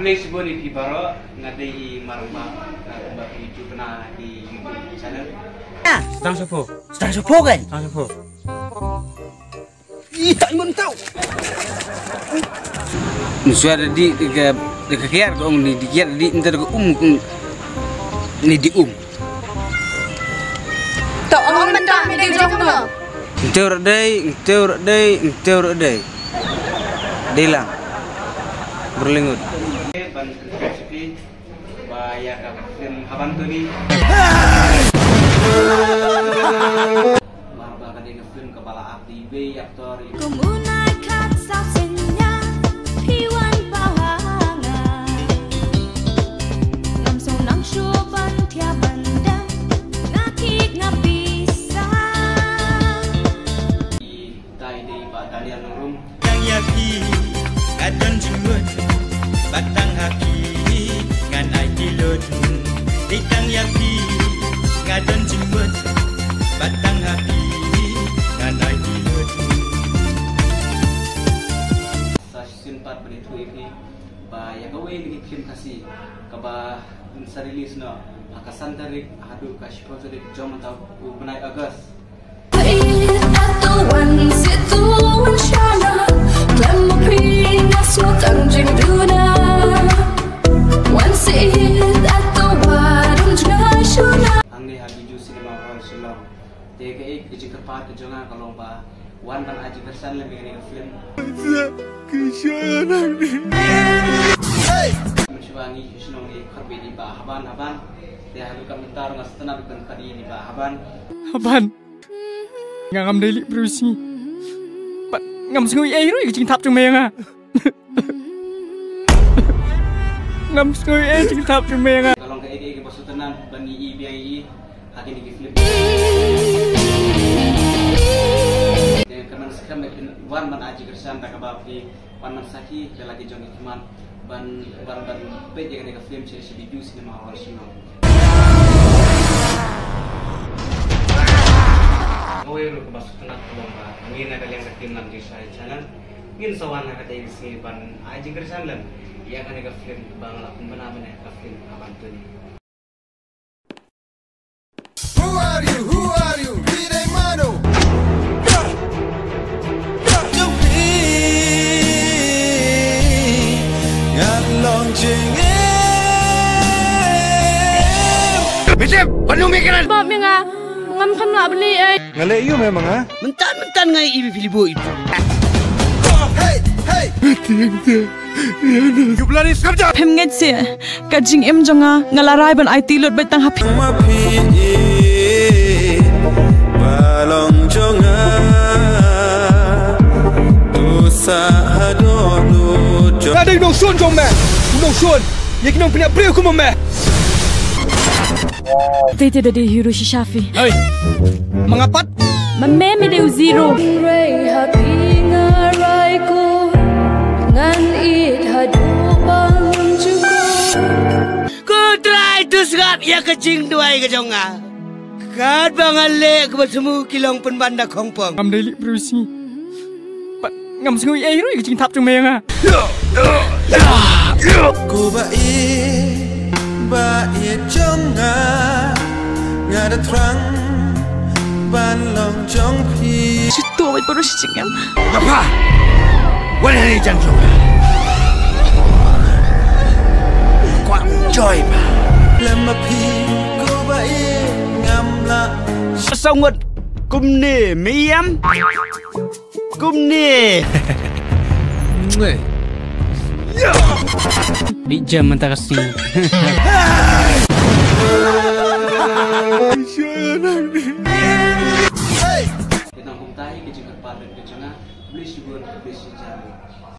Please boleh dibaro ngadei marma mbak itu kena di YouTube channel. Sedang sopo? Sedang sopo kan? Sedang sopo? Ih, tak imun tahu. Suara di kekiar ko ni dikiar di entar ko ni di Tak orang mendak di jong no. Entar dai. Delang. Berlengut. Ban resipi bayar film haban tuni. Marba kadang film kepala api be aktor itu. Adon jenggot batang haki ngan ai kilot ditang yapi ngadon jenggot batang haki ngan ai kilot Stasiun 4 beritu ini ba ya gawe ni film kasih kaba sarilis no akasan tarik hadu kasih project jom atau benai agas Angge hagi cinema hall Shillong. TKI kecil kepat kejongan kalau ba wan ban aji versan lebih dari film. Mencuangi Shillong ni kerbi di ba haban. Dia halu komentar ngas tenar bukan kadi di ba haban. Ngam daily brusi. Ngam sengui ai roi kecing thap trong meng à. Ngam sengui ai kecing thap trong meng à. Kalau ke ege bosu tenan bani IBI hagi ni film. Dia kaman sekam wan man aji versan tak kabapi wan man saki lagi jong iman ban pe dia ke film series video cinema hall Shillong. Kowe lu kebasuk tenak lomba ngin ada yang ketim nam di saya channel ngin sawan ka tay si ban aji kersan lan ya kan ga film bang la kumbana mena ka film abantuni. Who are you Vire mano Bisip, penuh mikiran. Bab yang ngam kan nak beli ai. Ngale iyo memang ha. Mentan ngai ibi filibo itu. Hey Jublanis kerja. Pem nget se kajing em jonga ngalarai ban IT lot betang happy. Balong jonga dosa hadono. Ada yang sun jom meh. Nong sun. Yak nong punya beri aku meh. Tete dari Hiroshi Shafi. Hei. Mengapat? Meme deu zero. Ku try tu segap ya kecing duai ke jonga. Kat bangale ke bertemu kilong penbanda Hongkong. Ngam daily brusi. Ngam sengui ai roi kecing thap trong meng à. Ku bai jonga ngada terang balong jong pi. Situ ai baru si cingam. Apa? Wana ni jantung. Kuat joy pa. Lama pi ku bai ngamla. Songwat kumne miam. Kumne. Di jam antara si. Kita kumtai kecil kepat dan kecengah beli syukur beli sejarah.